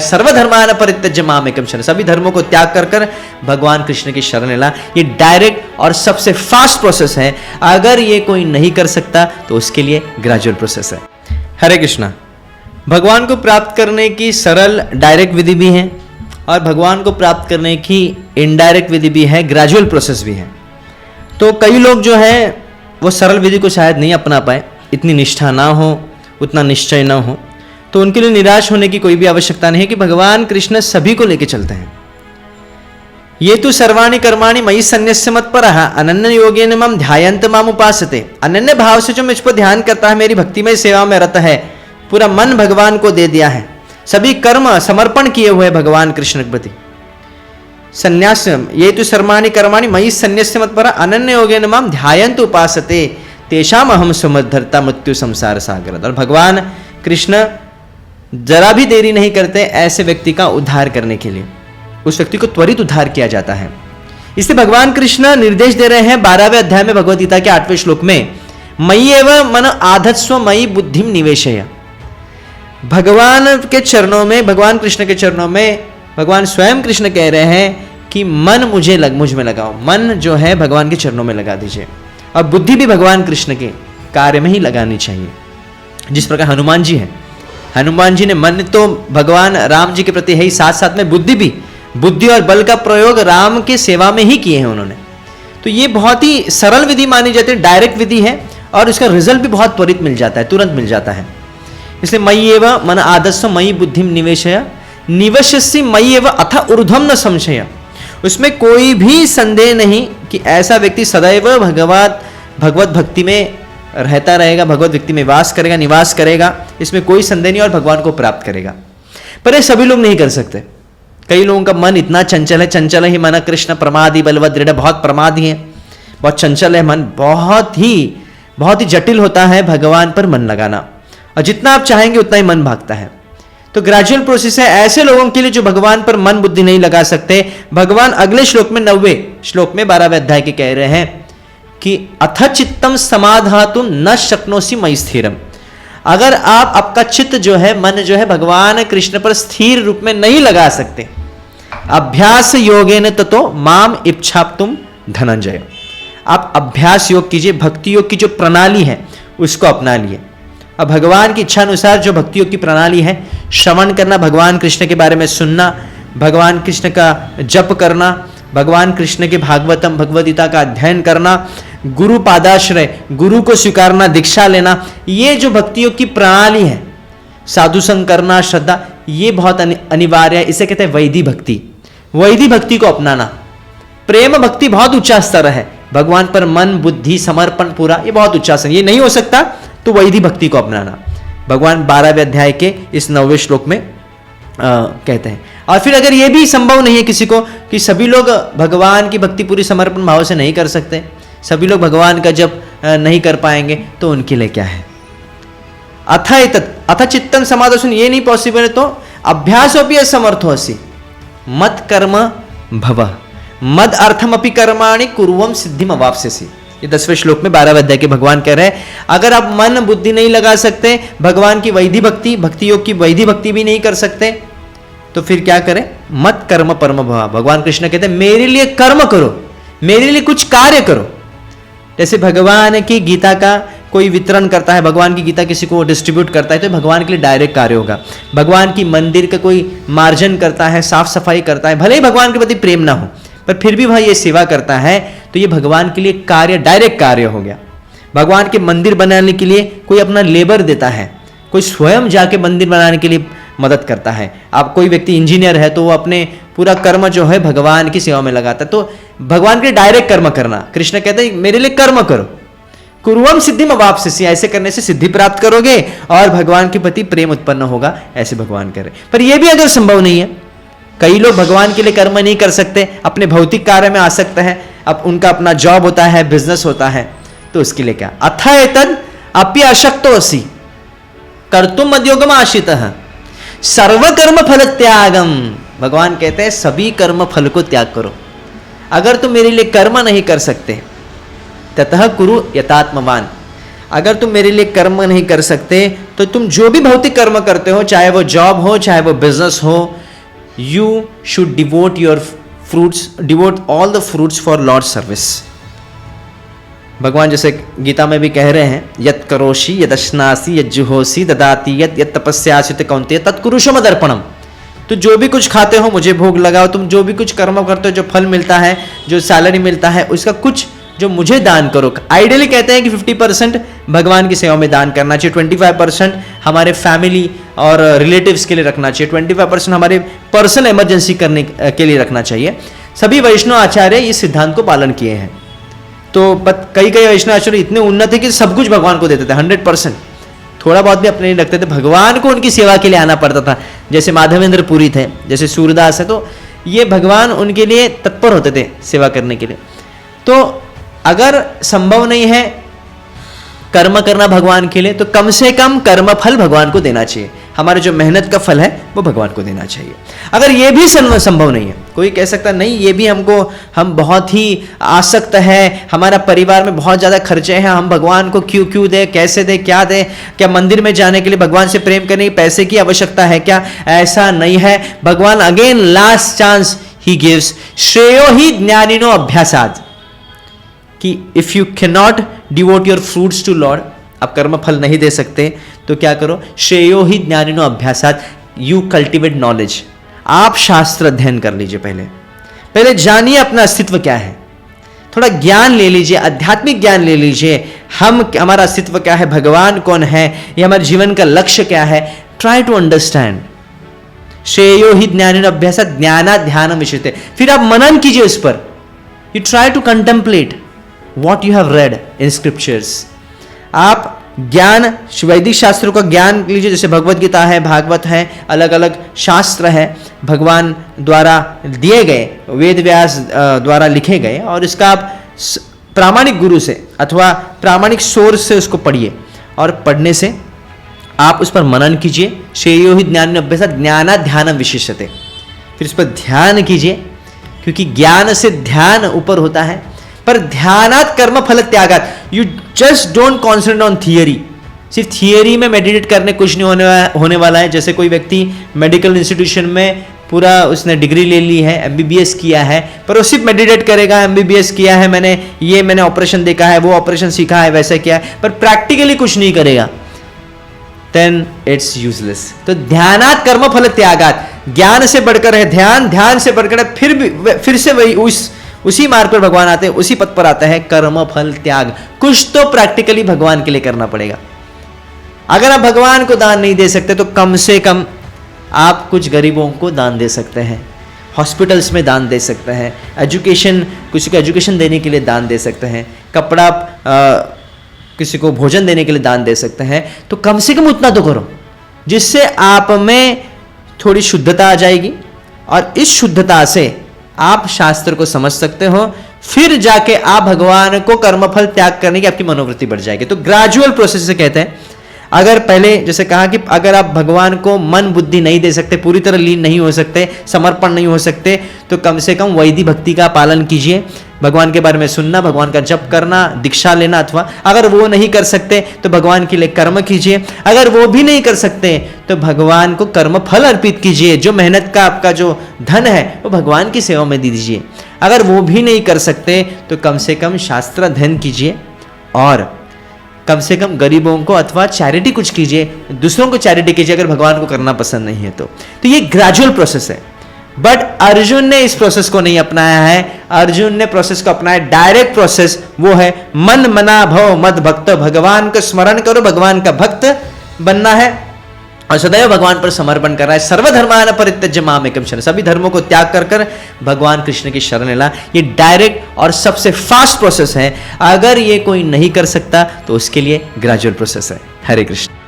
सर्वधर्मान परित्यज्य मामेकम शरण, सभी धर्मों को त्याग कर कर भगवान कृष्ण की शरण लेना। ये डायरेक्ट और सबसे फास्ट प्रोसेस है। अगर ये कोई नहीं कर सकता तो उसके लिए ग्रेजुअल प्रोसेस है। हरे कृष्णा। भगवान को प्राप्त करने की सरल डायरेक्ट विधि भी है और भगवान को प्राप्त करने की इनडायरेक्ट विधि भी है, ग्रेजुअल प्रोसेस भी है। तो कई लोग जो है वो सरल विधि को शायद नहीं अपना पाए, इतनी निष्ठा ना हो, उतना निश्चय ना हो, तो उनके लिए निराश होने की कोई भी आवश्यकता नहीं है कि भगवान कृष्ण सभी को लेके चलते हैं। ये तो सर्वाणि कर्माणि मयि सन्न्यस्य मत्परः अनन्य योगेन मम ध्यायन्त माम उपासते। अनन्य भाव से जो मुझ पर ध्यान करता है, मेरी भक्तिमय सेवा में रत है, पूरा मन भगवान को दे दिया है, सभी कर्म समर्पण किए हुए भगवान कृष्ण के प्रति। संन्यास ये तो सर्वाणि कर्माणि मयि सन्न्यस्य मत्परः अनन्य योगेन मम ध्यायन्त उपासते तेषाम अहम समुद्धरता मृत्यु संसार सागर। और भगवान कृष्ण जरा भी देरी नहीं करते ऐसे व्यक्ति का उद्धार करने के लिए, उस व्यक्ति को त्वरित उद्धार किया जाता है। इसलिए भगवान कृष्ण निर्देश दे रहे हैं 12वें अध्याय में भगवद गीता के 8वें श्लोक में, मयि एव मन आधत्स्व मयि बुद्धिम निवेशय। भगवान के चरणों में, भगवान कृष्ण के चरणों में भगवान स्वयं कृष्ण कह रहे हैं कि मन मुझ में लगाओ, मन जो है भगवान के चरणों में लगा दीजिए और बुद्धि भी भगवान कृष्ण के कार्य में ही लगानी चाहिए। जिस प्रकार हनुमान जी हैं, हनुमान जी ने मन तो भगवान राम जी के प्रति है ही, साथ साथ में बुद्धि और बल का प्रयोग राम के सेवा में ही किए हैं उन्होंने। तो ये बहुत ही सरल विधि मानी जाती है, डायरेक्ट विधि है और इसका रिजल्ट भी बहुत त्वरित मिल जाता है, तुरंत मिल जाता है। इसलिए मयि एव मन आदस्व मयि बुद्धिम निवेशय निवश्यसि मयि एव अथ ऊर्ध्वं न संशय। उसमें कोई भी संदेह नहीं कि ऐसा व्यक्ति सदैव भगवत भक्ति में रहता रहेगा, भगवत व्यक्ति में वास करेगा, निवास करेगा, इसमें कोई संदेह नहीं और भगवान को प्राप्त करेगा। पर ये सभी लोग नहीं कर सकते। कई लोगों का मन इतना चंचल है, चंचल ही मन कृष्ण प्रमादी बलवद दृढ़, बहुत प्रमादी है, बहुत चंचल है मन, बहुत ही जटिल होता है भगवान पर मन लगाना, और जितना आप चाहेंगे उतना ही मन भागता है। तो ग्रेजुअल प्रोसेस है ऐसे लोगों के लिए जो भगवान पर मन बुद्धि नहीं लगा सकते। भगवान अगले श्लोक में 9वें श्लोक में 12वें अध्याय के कह रहे हैं कि अथ चित्तम समाधातुम न शक्नोसि मयि स्थिरम। अगर आप आपका चित्त जो है, मन जो है भगवान कृष्ण पर स्थिर रूप में नहीं लगा सकते, अभ्यास योगेन ततो माम इच्छाप्तुम धनंजय। आप अभ्यास योग कीजिए, भक्ति योग की जो प्रणाली है उसको अपना लिए। अब भगवान की इच्छा अनुसार जो भक्ति योग की प्रणाली है, श्रवण करना, भगवान कृष्ण के बारे में सुनना, भगवान कृष्ण का जप करना, भगवान कृष्ण के भागवतम भगवद गीता का अध्ययन करना, गुरु पादाश्रय, गुरु को स्वीकारना, दीक्षा लेना, ये जो भक्ति योग की प्रणाली है, साधु संग करना, श्रद्धा, ये बहुत अनिवार्य है। इसे कहते हैं वैदिक भक्ति। वैदिक भक्ति को अपनाना। प्रेम भक्ति बहुत उच्चा स्तर है, भगवान पर मन बुद्धि समर्पण पूरा, ये बहुत उच्चा स्तर। ये नहीं हो सकता तो वैदिक भक्ति को अपनाना, भगवान 12वें अध्याय के इस 9वें श्लोक में कहते हैं। और फिर अगर ये भी संभव नहीं है किसी को कि सभी लोग भगवान की भक्ति पूरी समर्पण भाव से नहीं कर सकते, सभी लोग भगवान का जप नहीं कर पाएंगे, तो उनके लिए क्या है, अथ चित्तम समाधोसुन, ये नहीं पॉसिबल है तो अभ्यासोपि असमर्थो असि मत कर्म भव मद अर्थम अपि कर्माणि कुर्वम सिद्धिम अवाप्स्यसि। ये 10वें श्लोक में 12वें अध्याय के भगवान कह रहे हैं, अगर आप मन बुद्धि नहीं लगा सकते, भगवान की वैदिक भक्ति योग की वैदिक भक्ति भी नहीं कर सकते, तो फिर क्या करें, मत कर्म परम भव। भगवान कृष्ण कहते हैं मेरे लिए कर्म करो, मेरे लिए कुछ कार्य करो। जैसे भगवान की गीता का कोई वितरण करता है, भगवान की गीता किसी को डिस्ट्रीब्यूट करता है, तो भगवान के लिए डायरेक्ट कार्य होगा। भगवान की मंदिर का कोई मार्जन करता है, साफ सफाई करता है, भले ही भगवान के प्रति प्रेम ना हो, पर फिर भी वह ये सेवा करता है, तो ये भगवान के लिए कार्य, डायरेक्ट कार्य हो गया। भगवान के मंदिर बनाने के लिए कोई अपना लेबर देता है, कोई स्वयं जाके मंदिर बनाने के लिए मदद करता है। आप कोई व्यक्ति इंजीनियर है तो वो अपने पूरा कर्म जो है भगवान की सेवा में लगाता है। तो भगवान के लिए डायरेक्ट कर्म करना, कृष्ण कहते हैं मेरे लिए कर्म करो, कुर्वम सिद्धिम अवाप्स्यसि, ऐसे करने से सिद्धि प्राप्त करोगे और भगवान के प्रति प्रेम उत्पन्न होगा, ऐसे भगवान कह रहे। पर यह भी अगर संभव नहीं है, कई लोग भगवान के लिए कर्म नहीं कर सकते, अपने भौतिक कार्य में आसक्त है, अब उनका अपना जॉब होता है, बिजनेस होता है, तो उसके लिए क्या, अथ एतद् अपि अशक्तोऽसि कर्तुम मद्योगम आश्रितः सर्व कर्म फल त्यागम। भगवान कहते हैं सभी कर्म फल को त्याग करो। अगर तुम मेरे लिए कर्म नहीं कर सकते, ततः कुरु यथात्मवान, अगर तुम मेरे लिए कर्म नहीं कर सकते तो तुम जो भी भौतिक कर्म करते हो, चाहे वो जॉब हो चाहे वो बिजनेस हो, you should devote all the fruits for Lord service. भगवान जैसे गीता में भी कह रहे हैं, यत करोषि यद अश्नासी यद जुहोसी ददाति यत तपस्यासि कौन्तेय तत्कुरुषो मदर्पणम। तो जो भी कुछ खाते हो मुझे भोग लगाओ, तुम जो भी कुछ कर्म करते हो, जो फल मिलता है, जो सैलरी मिलता है, उसका कुछ जो मुझे दान करो। आइडियली कहते हैं कि 50% भगवान की सेवा में दान करना चाहिए, 25% हमारे फैमिली और रिलेटिव्स के लिए रखना चाहिए, 25% हमारे पर्सनल इमरजेंसी करने के लिए रखना चाहिए। सभी वैष्णव आचार्य इस सिद्धांत को पालन किए हैं। तो कई वैष्णव आचार्य इतने उन्नत है कि सब कुछ भगवान को देते थे, 100%। थोड़ा बहुत भी अपने लिए रखते थे, भगवान को उनकी सेवा के लिए आना पड़ता था। जैसे माधवेंद्र पुरी थे, जैसे सूरदास है, तो ये भगवान उनके लिए तत्पर होते थे सेवा करने के लिए। तो अगर संभव नहीं है कर्म करना भगवान के लिए, तो कम से कम कर्म फल भगवान को देना चाहिए। हमारे जो मेहनत का फल है वो भगवान को देना चाहिए। अगर ये भी संभव नहीं है, कोई कह सकता नहीं ये भी हम बहुत ही आसक्त है, हमारा परिवार में बहुत ज़्यादा खर्चे हैं, हम भगवान को क्यों दे, कैसे दे, क्या दे, क्या मंदिर में जाने के लिए भगवान से प्रेम करने की पैसे की आवश्यकता है क्या? ऐसा नहीं है। भगवान अगेन लास्ट चांस ही गिव्स, श्रेयो ही ज्ञानिनो अभ्यासाद, कि if you can not devote your fruits to lord, आप कर्म फल नहीं दे सकते तो क्या करो, श्रेयो ही ज्ञानिनो अभ्यासात, यू कल्टिवेट नॉलेज। आप शास्त्र अध्ययन कर लीजिए, पहले जानिए अपना अस्तित्व क्या है, थोड़ा ज्ञान ले लीजिए, आध्यात्मिक ज्ञान ले लीजिए, हमारा अस्तित्व क्या है, भगवान कौन है, ये हमारे जीवन का लक्ष्य क्या है। Try to understand. श्रेयो ही ज्ञानिनो अभ्यासात ज्ञानाध्यानम विशिष्यते। फिर आप मनन कीजिए उस पर, you try to contemplate what you have read in scriptures। आप ज्ञान, वैदिक शास्त्रों का ज्ञान लीजिए, जैसे भगवत गीता है, भागवत है, अलग अलग शास्त्र है भगवान द्वारा दिए गए, वेद व्यास द्वारा लिखे गए, और इसका आप प्रामाणिक गुरु से अथवा प्रामाणिक सोर्स से उसको पढ़िए, और पढ़ने से आप उस पर मनन कीजिए। श्रेयो ही ज्ञान अभ्यास ज्ञानाध्यानम विशिष्यते। फिर उस पर ध्यान कीजिए, क्योंकि ज्ञान से ध्यान ऊपर होता है। पर ध्यानात कर्म फल त्यागात, you just don't concentrate on theory. सिर्फ थियरी में मेडिटेट करने कुछ नहीं होने वाला है। जैसे कोई व्यक्ति मेडिकल इंस्टीट्यूशन में पूरा उसने डिग्री ले ली है, एमबीबीएस किया है, पर वो सिर्फ मेडिटेट करेगा, एमबीबीएस किया है मैंने ऑपरेशन देखा है, वो ऑपरेशन सीखा है, वैसे किया है, पर प्रैक्टिकली कुछ नहीं करेगा, देन इट्स यूजलेस। तो ध्यानात कर्म फल त्यागात, ज्ञान से बढ़कर है ध्यान, ध्यान से बढ़कर है फिर से वही उसी मार्ग पर भगवान आते हैं, उसी पद पर आता है कर्म फल त्याग। कुछ तो प्रैक्टिकली भगवान के लिए करना पड़ेगा। अगर आप भगवान को दान नहीं दे सकते तो कम से कम आप कुछ गरीबों को दान दे सकते हैं, हॉस्पिटल्स में दान दे सकते हैं, एजुकेशन, किसी को एजुकेशन देने के लिए दान दे सकते हैं, कपड़ा किसी को भोजन देने के लिए दान दे सकते हैं। तो कम से कम उतना तो करो, जिससे आप में थोड़ी शुद्धता आ जाएगी, और इस शुद्धता से आप शास्त्र को समझ सकते हो, फिर जाके आप भगवान को कर्मफल त्याग करने की आपकी मनोवृत्ति बढ़ जाएगी। तो ग्रेजुअल प्रोसेस से कहते हैं। अगर पहले जैसे कहा कि अगर आप भगवान को मन बुद्धि नहीं दे सकते, पूरी तरह लीन नहीं हो सकते, समर्पण नहीं हो सकते, तो कम से कम वैदिक भक्ति का पालन कीजिए। भगवान के बारे में सुनना, भगवान का जप करना, दीक्षा लेना, अथवा अगर वो नहीं कर सकते तो भगवान के लिए कर्म कीजिए। अगर वो भी नहीं कर सकते तो भगवान को कर्म फल अर्पित कीजिए। जो मेहनत का आपका जो धन है वो भगवान की सेवा में दे दीजिए। अगर वो भी नहीं कर सकते तो कम से कम शास्त्र अध्ययन कीजिए, और कम से कम गरीबों को अथवा चैरिटी कुछ कीजिए, दूसरों को चैरिटी कीजिए, अगर भगवान को करना पसंद नहीं है तो ये ग्रेजुअल प्रोसेस है। बट अर्जुन ने इस प्रोसेस को नहीं अपनाया है। अर्जुन ने प्रोसेस को अपनाया डायरेक्ट प्रोसेस, वो है मन मना भव मद भक्त। भगवान का स्मरण करो, भगवान का भक्त बनना है और सदैव भगवान पर समर्पण कर रहा है। सर्वधर्मान परित्यज्य माम एकम शरणं, सभी धर्मों को त्याग कर कर भगवान कृष्ण की शरण लेना। ये डायरेक्ट और सबसे फास्ट प्रोसेस है। अगर ये कोई नहीं कर सकता तो उसके लिए ग्रेजुअल प्रोसेस है। हरे कृष्ण।